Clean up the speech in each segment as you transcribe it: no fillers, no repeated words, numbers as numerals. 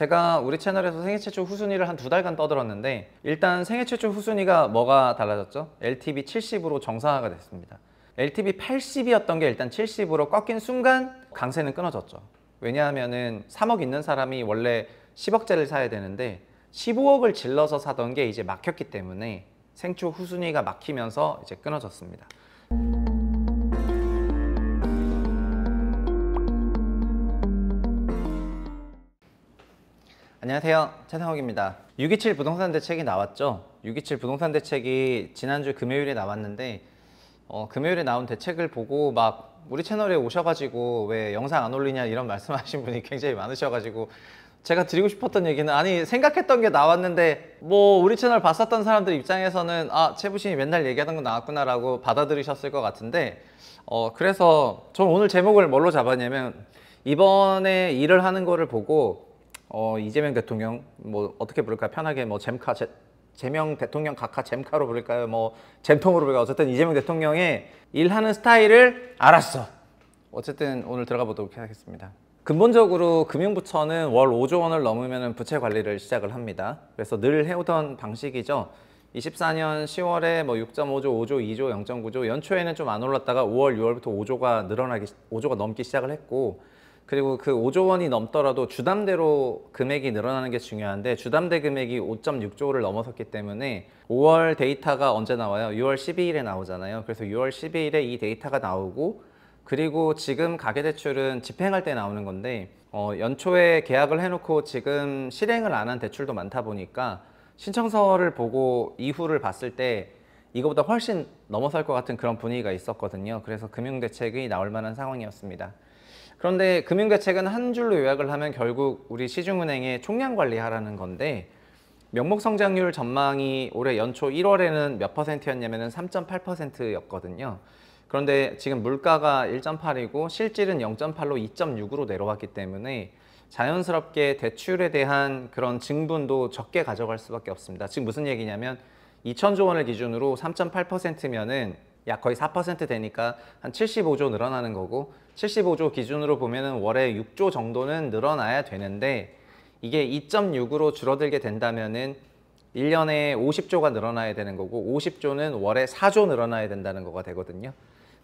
제가 우리 채널에서 생애 최초 후순위를 한 2달간 떠들었는데 일단 생애 최초 후순위가 뭐가 달라졌죠? LTV 70으로 정상화가 됐습니다. LTV 80이었던 게 일단 70으로 꺾인 순간 강세는 끊어졌죠. 왜냐하면은 3억 있는 사람이 원래 10억짜리를 사야 되는데 15억을 질러서 사던 게 이제 막혔기 때문에 생초 후순위가 막히면서 이제 끊어졌습니다. 안녕하세요, 최상욱입니다. 627 부동산 대책이 나왔죠. 627 부동산 대책이 지난주 금요일에 나왔는데 금요일에 나온 대책을 보고 막 우리 채널에 오셔가지고 왜 영상 안 올리냐 이런 말씀하신 분이 굉장히 많으셔가지고 제가 드리고 싶었던 얘기는, 아니 생각했던 게 나왔는데 뭐 우리 채널 봤었던 사람들 입장에서는 아, 최부신이 맨날 얘기하던 거 나왔구나 라고 받아들이셨을 것 같은데 그래서 저는 오늘 제목을 뭘로 잡았냐면, 이번에 일을 하는 거를 보고 이재명 대통령, 뭐 어떻게 부를까요? 편하게 뭐 재명 대통령 각하 잼카로 부를까요? 뭐 잼통으로 부를까요? 어쨌든 이재명 대통령의 일하는 스타일을 알았어. 어쨌든 오늘 들어가 보도록 하겠습니다. 근본적으로 금융부처는 월 5조 원을 넘으면 부채 관리를 시작을 합니다. 그래서 늘 해오던 방식이죠. 24년 10월에 뭐 6.5조, 5조, 2조, 0.9조, 연초에는 좀 안 올랐다가 5월, 6월부터 5조가 넘기 시작을 했고, 그리고 그 5조 원이 넘더라도 주담대로 금액이 늘어나는 게 중요한데, 주담대 금액이 5.6조를 넘어섰기 때문에 5월 데이터가 언제 나와요? 6월 12일에 나오잖아요. 그래서 6월 12일에 이 데이터가 나오고, 그리고 지금 가계대출은 집행할 때 나오는 건데 연초에 계약을 해놓고 지금 실행을 안 한 대출도 많다 보니까 신청서를 보고 이후를 봤을 때 이거보다 훨씬 넘어설 것 같은 그런 분위기가 있었거든요. 그래서 금융대책이 나올 만한 상황이었습니다. 그런데 금융대책은 한 줄로 요약을 하면 결국 우리 시중은행의 총량 관리하라는 건데, 명목성장률 전망이 올해 연초 1월에는 몇 %였냐면 3.8%였거든요. 그런데 지금 물가가 1.8이고 실질은 0.8로 2.6으로 내려왔기 때문에 자연스럽게 대출에 대한 그런 증분도 적게 가져갈 수밖에 없습니다. 지금 무슨 얘기냐면 2,000조 원을 기준으로 3.8%면은 약 거의 4% 되니까 한 75조 늘어나는 거고, 75조 기준으로 보면은 월에 6조 정도는 늘어나야 되는데, 이게 2.6으로 줄어들게 된다면은 1년에 50조가 늘어나야 되는 거고, 50조는 월에 4조 늘어나야 된다는 거가 되거든요.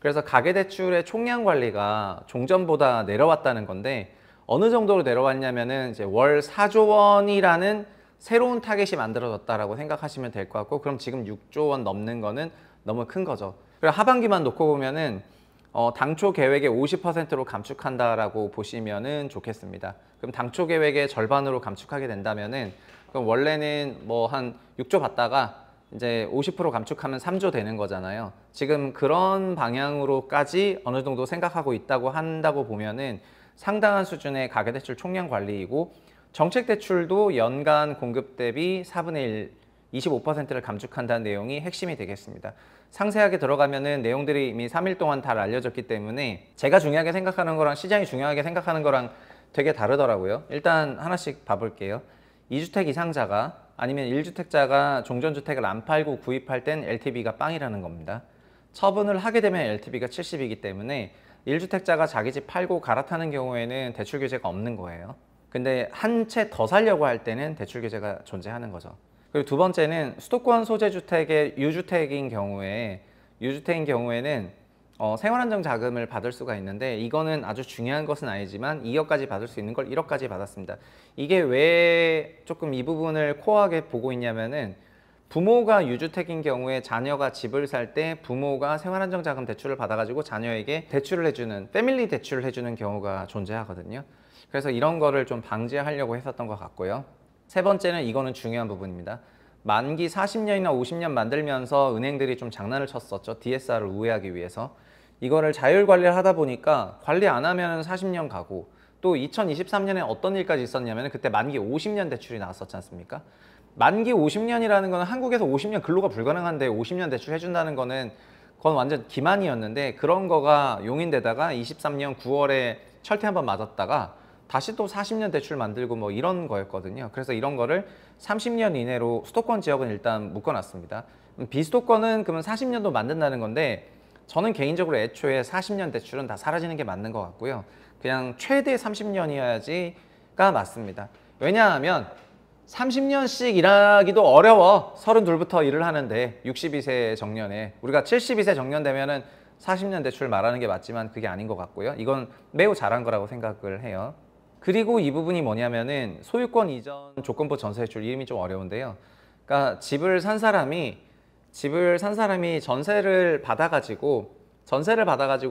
그래서 가계대출의 총량 관리가 종전보다 내려왔다는 건데, 어느 정도로 내려왔냐면은 이제 월 4조 원이라는 새로운 타겟이 만들어졌다라고 생각하시면 될 것 같고, 그럼 지금 6조 원 넘는 거는 너무 큰 거죠. 그리고 하반기만 놓고 보면은 당초 계획의 50%로 감축한다라고 보시면은 좋겠습니다. 그럼 당초 계획의 절반으로 감축하게 된다면은, 그럼 원래는 뭐 한 6조 받다가 이제 50% 감축하면 3조 되는 거잖아요. 지금 그런 방향으로까지 어느 정도 생각하고 있다고 한다고 보면은 상당한 수준의 가계대출 총량 관리이고, 정책대출도 연간 공급 대비 4분의 1, 25%를 감축한다는 내용이 핵심이 되겠습니다. 상세하게 들어가면은 내용들이 이미 3일 동안 다 알려졌기 때문에 제가 중요하게 생각하는 거랑 시장이 중요하게 생각하는 거랑 되게 다르더라고요. 일단 하나씩 봐볼게요. 2주택 이상자가 아니면 1주택자가 종전주택을 안 팔고 구입할 땐 LTV가 빵이라는 겁니다. 처분을 하게 되면 LTV가 70이기 때문에 1주택자가 자기 집 팔고 갈아타는 경우에는 대출 규제가 없는 거예요. 근데 한 채 더 살려고 할 때는 대출 규제가 존재하는 거죠. 그리고 두 번째는 수도권 소재 주택의 유주택인 경우에는 생활안정 자금을 받을 수가 있는데, 이거는 아주 중요한 것은 아니지만 2억까지 받을 수 있는 걸 1억까지 받았습니다. 이게 왜 조금 이 부분을 코어하게 보고 있냐면은, 부모가 유주택인 경우에 자녀가 집을 살 때 부모가 생활안정 자금 대출을 받아가지고 자녀에게 대출을 해주는, 패밀리 대출을 해주는 경우가 존재하거든요. 그래서 이런 거를 좀 방지하려고 했었던 것 같고요. 세 번째는, 이거는 중요한 부분입니다. 만기 40년이나 50년 만들면서 은행들이 좀 장난을 쳤었죠. DSR을 우회하기 위해서. 이거를 자율 관리를 하다 보니까 관리 안 하면 40년 가고, 또 2023년에 어떤 일까지 있었냐면 그때 만기 50년 대출이 나왔었지 않습니까? 만기 50년이라는 거는 한국에서 50년 근로가 불가능한데 50년 대출 해준다는 거는 그건 완전 기만이었는데, 그런 거가 용인되다가 23년 9월에 철퇴 한번 맞았다가 다시 또 40년 대출 만들고 뭐 이런 거였거든요. 그래서 이런 거를 30년 이내로 수도권 지역은 일단 묶어놨습니다. 비수도권은 그러면 40년도 만든다는 건데, 저는 개인적으로 애초에 40년 대출은 다 사라지는 게 맞는 것 같고요. 그냥 최대 30년이어야지가 맞습니다. 왜냐하면 30년씩 일하기도 어려워. 32부터 일을 하는데 62세 정년에 우리가 72세 정년 되면은 40년 대출 말하는 게 맞지만 그게 아닌 것 같고요. 이건 매우 잘한 거라고 생각을 해요. 그리고 이 부분이 뭐냐면은 소유권 이전 조건부 전세 대출, 이름이 좀 어려운데요. 그러니까 집을 산 사람이 전세를 받아가지고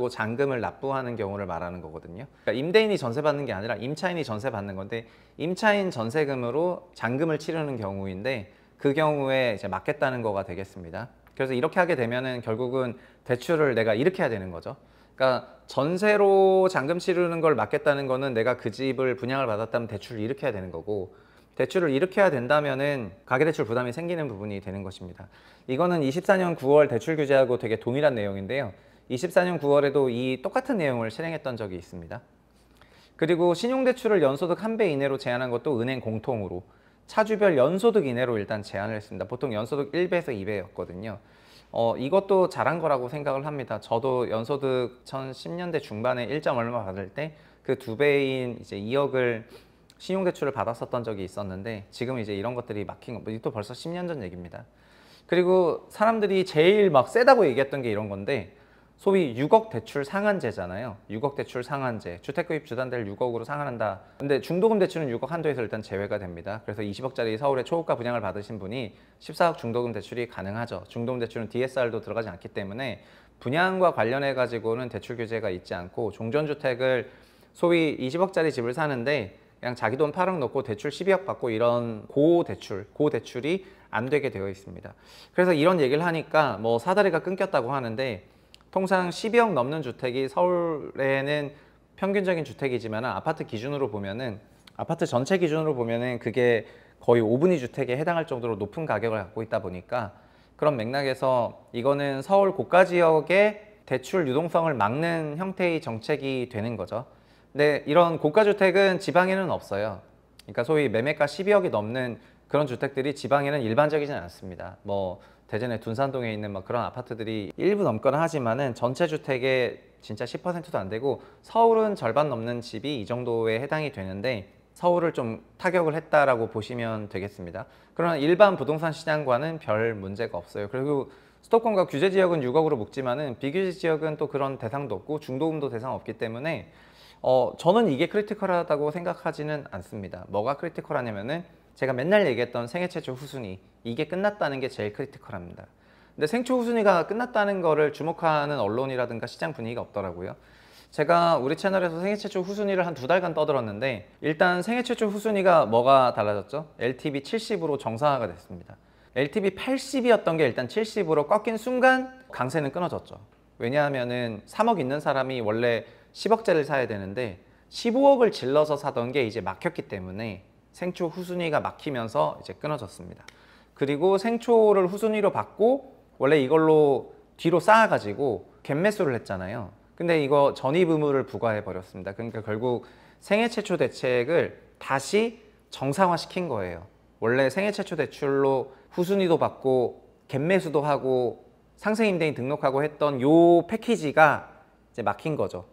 잔금을 납부하는 경우를 말하는 거거든요. 그러니까 임대인이 전세 받는 게 아니라 임차인이 전세 받는 건데, 임차인 전세금으로 잔금을 치르는 경우인데 그 경우에 이제 막겠다는 거가 되겠습니다. 그래서 이렇게 하게 되면은 결국은 대출을 내가 이렇게 해야 되는 거죠. 그러니까 전세로 잔금 치르는 걸 막겠다는 거는 내가 그 집을 분양을 받았다면 대출을 이렇게 해야 되는 거고, 대출을 이렇게 해야 된다면은 가계대출 부담이 생기는 부분이 되는 것입니다. 이거는 24년 9월 대출 규제하고 되게 동일한 내용인데요. 24년 9월에도 이 똑같은 내용을 실행했던 적이 있습니다. 그리고 신용대출을 연소득 1배 이내로 제한한 것도 은행 공통으로 차주별 연소득 이내로 일단 제한을 했습니다. 보통 연소득 1배에서 2배였거든요. 이것도 잘한 거라고 생각을 합니다. 저도 연소득 2010년대 중반에 1. 얼마 받을 때 그 2배인 이제 2억을 신용대출을 받았었던 적이 있었는데, 지금 이제 이런 것들이 막힌 거, 이것도 벌써 10년 전 얘기입니다. 그리고 사람들이 제일 막 세다고 얘기했던 게 이런 건데, 소위 6억 대출 상한제잖아요. 6억 대출 상한제, 주택구입 주단대를 6억으로 상한한다. 근데 중도금 대출은 6억 한도에서 일단 제외가 됩니다. 그래서 20억짜리 서울의 초고가 분양을 받으신 분이 14억 중도금 대출이 가능하죠. 중도금 대출은 DSR도 들어가지 않기 때문에 분양과 관련해 가지고는 대출 규제가 있지 않고, 종전주택을 소위 20억짜리 집을 사는데 그냥 자기 돈 8억 넣고 대출 12억 받고 이런 고대출이 안 되게 되어 있습니다. 그래서 이런 얘기를 하니까 뭐 사다리가 끊겼다고 하는데, 통상 12억 넘는 주택이 서울에는 평균적인 주택이지만 아파트 기준으로 보면은, 아파트 전체 기준으로 보면은 그게 거의 5분위 주택에 해당할 정도로 높은 가격을 갖고 있다 보니까, 그런 맥락에서 이거는 서울 고가 지역의 대출 유동성을 막는 형태의 정책이 되는 거죠. 근데 이런 고가 주택은 지방에는 없어요. 그러니까 소위 매매가 12억이 넘는 그런 주택들이 지방에는 일반적이지는 않습니다. 뭐 대전의 둔산동에 있는 막 그런 아파트들이 일부 넘거나 하지만은 전체 주택의 진짜 10%도 안 되고, 서울은 절반 넘는 집이 이 정도에 해당이 되는데 서울을 좀 타격을 했다라고 보시면 되겠습니다. 그러나 일반 부동산 시장과는 별 문제가 없어요. 그리고 수도권과 규제 지역은 6억으로 묶지만은 비규제 지역은 또 그런 대상도 없고 중도금도 대상 없기 때문에 저는 이게 크리티컬하다고 생각하지는 않습니다. 뭐가 크리티컬하냐면은 제가 맨날 얘기했던 생애 최초 후순위, 이게 끝났다는 게 제일 크리티컬합니다. 근데 생초 후순위가 끝났다는 거를 주목하는 언론이라든가 시장 분위기가 없더라고요. 제가 우리 채널에서 생애 최초 후순위를 한 2달간 떠들었는데, 일단 생애 최초 후순위가 뭐가 달라졌죠? LTV 70으로 정상화가 됐습니다. LTV 80이었던 게 일단 70으로 꺾인 순간 강세는 끊어졌죠. 왜냐하면은 3억 있는 사람이 원래 10억짜리를 사야 되는데 15억을 질러서 사던 게 이제 막혔기 때문에 생초 후순위가 막히면서 이제 끊어졌습니다. 그리고 생초를 후순위로 받고 원래 이걸로 뒤로 쌓아가지고 갭매수를 했잖아요. 근데 이거 전입 의무를 부과해 버렸습니다. 그러니까 결국 생애 최초 대책을 다시 정상화시킨 거예요. 원래 생애 최초 대출로 후순위도 받고 갭매수도 하고 상생임대인 등록하고 했던 요 패키지가 이제 막힌 거죠.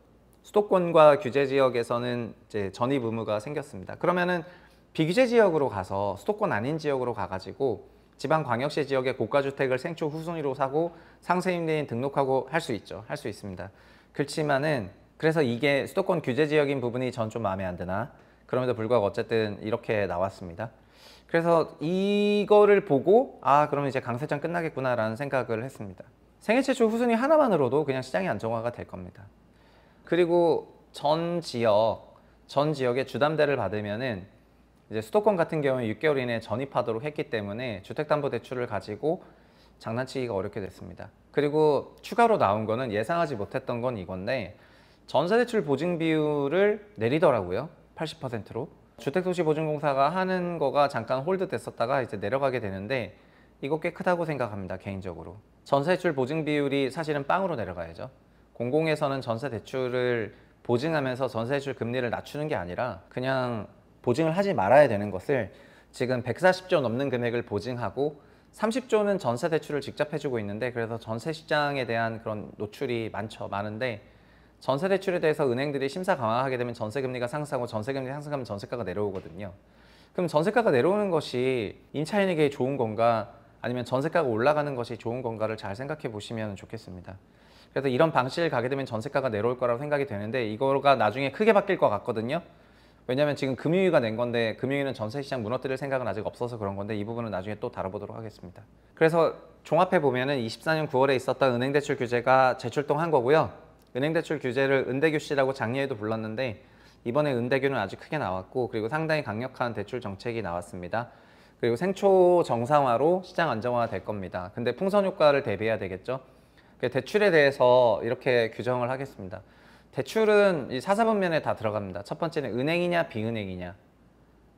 수도권과 규제 지역에서는 이제 전입 의무가 생겼습니다. 그러면은 비규제 지역으로 가서, 수도권 아닌 지역으로 가가지고 지방광역시 지역의 고가주택을 생초 후순위로 사고 상세임대인 등록하고 할 수 있죠. 할 수 있습니다. 그렇지만은 그래서 이게 수도권 규제 지역인 부분이 전 좀 마음에 안 드나, 그럼에도 불구하고 어쨌든 이렇게 나왔습니다. 그래서 이거를 보고 그러면 이제 강세장 끝나겠구나 라는 생각을 했습니다. 생애 최초 후순위 하나만으로도 그냥 시장이 안정화가 될 겁니다. 그리고 전 지역의 주담대를 받으면은 이제 수도권 같은 경우에 6개월 이내에 전입하도록 했기 때문에 주택담보대출을 가지고 장난치기가 어렵게 됐습니다. 그리고 추가로 나온 거는 예상하지 못했던 건 이건데, 전세대출 보증 비율을 내리더라고요. 80%로. 주택도시보증공사가 하는 거가 잠깐 홀드 됐었다가 이제 내려가게 되는데, 이거 꽤 크다고 생각합니다, 개인적으로. 전세대출 보증 비율이 사실은 빵으로 내려가야죠. 공공에서는 전세대출을 보증하면서 전세대출 금리를 낮추는 게 아니라 그냥 보증을 하지 말아야 되는 것을 지금 140조 넘는 금액을 보증하고 30조는 전세 대출을 직접 해주고 있는데, 그래서 전세 시장에 대한 그런 노출이 많은데, 전세 대출에 대해서 은행들이 심사 강화하게 되면 전세 금리가 상승하고 전세 금리가 상승하면 전세가가 내려오거든요. 그럼 전세가가 내려오는 것이 임차인에게 좋은 건가 아니면 전세가가 올라가는 것이 좋은 건가를 잘 생각해 보시면 좋겠습니다. 그래서 이런 방식을 가게 되면 전세가가 내려올 거라고 생각이 되는데 이거가 나중에 크게 바뀔 것 같거든요. 왜냐하면 지금 금융위가 낸 건데 금융위는 전세시장 무너뜨릴 생각은 아직 없어서 그런 건데 이 부분은 나중에 또 다뤄보도록 하겠습니다. 그래서 종합해 보면은 24년 9월에 있었던 은행대출 규제가 재출동한 거고요. 은행대출 규제를 은대규시라고 작년에도 불렀는데 이번에 은대규는 아주 크게 나왔고 그리고 상당히 강력한 대출 정책이 나왔습니다. 그리고 생초 정상화로 시장 안정화가 될 겁니다. 근데 풍선 효과를 대비해야 되겠죠. 대출에 대해서 이렇게 규정을 하겠습니다. 대출은 이 사사분면에 다 들어갑니다. 첫 번째는 은행이냐 비은행이냐,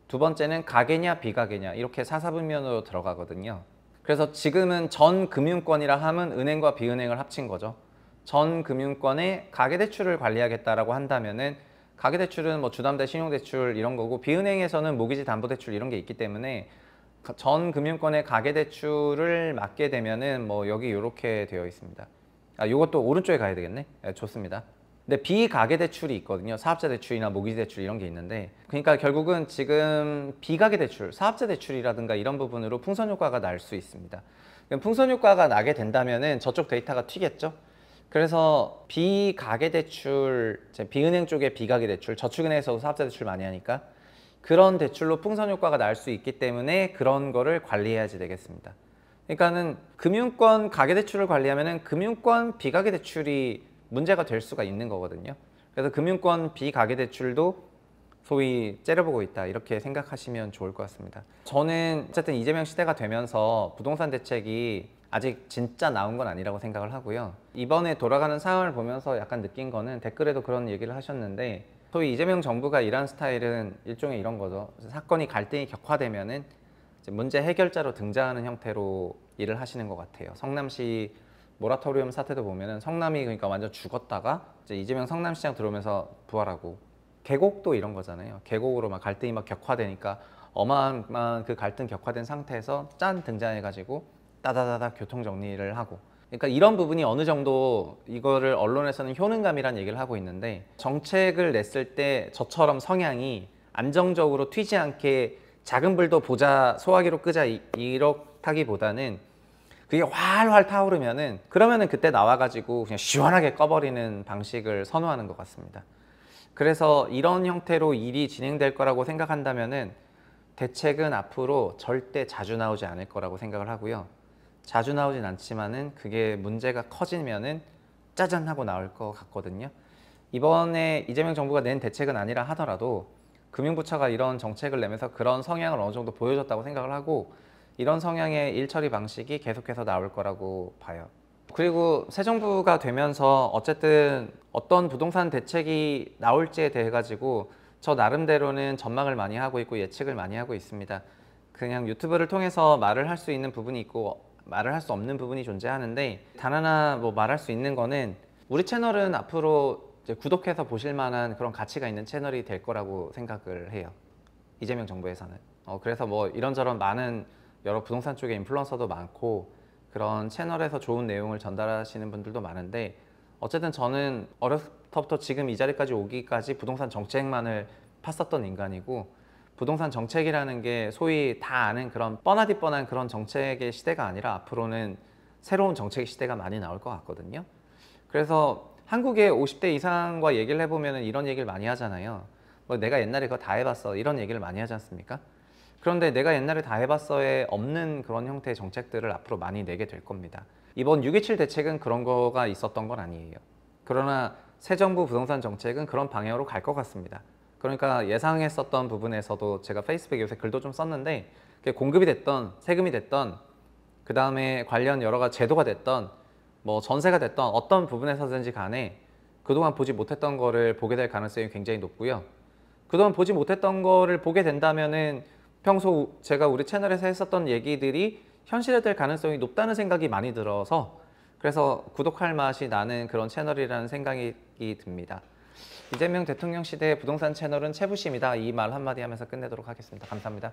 두 번째는 가계냐 비가계냐 이렇게 사사분면으로 들어가거든요. 그래서 지금은 전 금융권이라 하면 은행과 비은행을 합친 거죠. 전 금융권에 가계대출을 관리하겠다라고 한다면은 가계대출은 뭐 주담대 신용대출 이런 거고 비은행에서는 모기지 담보대출 이런 게 있기 때문에 전 금융권의 가계대출을 맡게 되면은 뭐 여기 이렇게 되어 있습니다. 요것도 오른쪽에 가야 되겠네. 네, 좋습니다. 근데 비가계대출이 있거든요. 사업자대출이나 모기지대출 이런 게 있는데 그러니까 결국은 지금 비가계대출, 사업자대출이라든가 이런 부분으로 풍선효과가 날 수 있습니다. 풍선효과가 나게 된다면은 저쪽 데이터가 튀겠죠. 그래서 비가계대출, 비은행 쪽의 비가계대출, 저축은행에서도 사업자대출 많이 하니까 그런 대출로 풍선효과가 날 수 있기 때문에 그런 거를 관리해야지 되겠습니다. 그러니까는 금융권 가계대출을 관리하면은 금융권 비가계대출이 문제가 될 수가 있는 거거든요. 그래서 금융권 비가계대출도 소위 째려보고 있다 이렇게 생각하시면 좋을 것 같습니다. 저는 어쨌든 이재명 시대가 되면서 부동산 대책이 아직 진짜 나온 건 아니라고 생각을 하고요. 이번에 돌아가는 상황을 보면서 약간 느낀 거는 댓글에도 그런 얘기를 하셨는데 소위 이재명 정부가 일하는 스타일은 일종의 이런 거죠. 사건이 갈등이 격화되면은 이제 문제 해결자로 등장하는 형태로 일을 하시는 것 같아요. 성남시 모라토리움 사태도 보면은 성남이 그러니까 완전 죽었다가 이제 이재명 성남시장 들어오면서 부활하고 계곡도 이런 거잖아요. 계곡으로 막 갈등이 막 격화되니까 어마어마한 그 갈등 격화된 상태에서 짠 등장해가지고 따다다다 교통 정리를 하고 그러니까 이런 부분이 어느 정도 이거를 언론에서는 효능감이라는 얘기를 하고 있는데 정책을 냈을 때 저처럼 성향이 안정적으로 튀지 않게 작은 불도 보자 소화기로 끄자 이렇다기보다는 그게 활활 타오르면은 그러면은 그때 나와가지고 그냥 시원하게 꺼버리는 방식을 선호하는 것 같습니다. 그래서 이런 형태로 일이 진행될 거라고 생각한다면은 대책은 앞으로 절대 자주 나오지 않을 거라고 생각을 하고요. 자주 나오진 않지만은 그게 문제가 커지면은 짜잔 하고 나올 것 같거든요. 이번에 이재명 정부가 낸 대책은 아니라 하더라도 금융부처가 이런 정책을 내면서 그런 성향을 어느 정도 보여줬다고 생각을 하고 이런 성향의 일처리 방식이 계속해서 나올 거라고 봐요. 그리고 새 정부가 되면서 어쨌든 어떤 부동산 대책이 나올지에 대해 가지고 저 나름대로는 전망을 많이 하고 있고 예측을 많이 하고 있습니다. 그냥 유튜브를 통해서 말을 할 수 있는 부분이 있고 말을 할 수 없는 부분이 존재하는데 단 하나 뭐 말할 수 있는 거는 우리 채널은 앞으로 이제 구독해서 보실 만한 그런 가치가 있는 채널이 될 거라고 생각을 해요. 이재명 정부에서는. 그래서 뭐 이런저런 많은 여러 부동산 쪽에 인플루언서도 많고 그런 채널에서 좋은 내용을 전달하시는 분들도 많은데 어쨌든 저는 어렸을 때부터 지금 이 자리까지 오기까지 부동산 정책만을 팠었던 인간이고 부동산 정책이라는 게 소위 다 아는 그런 뻔하디 뻔한 그런 정책의 시대가 아니라 앞으로는 새로운 정책의 시대가 많이 나올 것 같거든요. 그래서 한국의 50대 이상과 얘기를 해보면 이런 얘기를 많이 하잖아요. 뭐 내가 옛날에 그거 다 해봤어 이런 얘기를 많이 하지 않습니까? 그런데 내가 옛날에 다 해봤어에 없는 그런 형태의 정책들을 앞으로 많이 내게 될 겁니다. 이번 6.27 대책은 그런 거가 있었던 건 아니에요. 그러나 새 정부 부동산 정책은 그런 방향으로 갈 것 같습니다. 그러니까 예상했었던 부분에서도 제가 페이스북에 요새 글도 좀 썼는데 공급이 됐던 세금이 됐던 그 다음에 관련 여러 가지 제도가 됐던 뭐 전세가 됐던 어떤 부분에서든지 간에 그동안 보지 못했던 거를 보게 될 가능성이 굉장히 높고요. 그동안 보지 못했던 거를 보게 된다면은 평소 제가 우리 채널에서 했었던 얘기들이 현실화될 가능성이 높다는 생각이 많이 들어서 그래서 구독할 맛이 나는 그런 채널이라는 생각이 듭니다. 이재명 대통령 시대의 부동산 채널은 채부심이다. 이 말 한마디 하면서 끝내도록 하겠습니다. 감사합니다.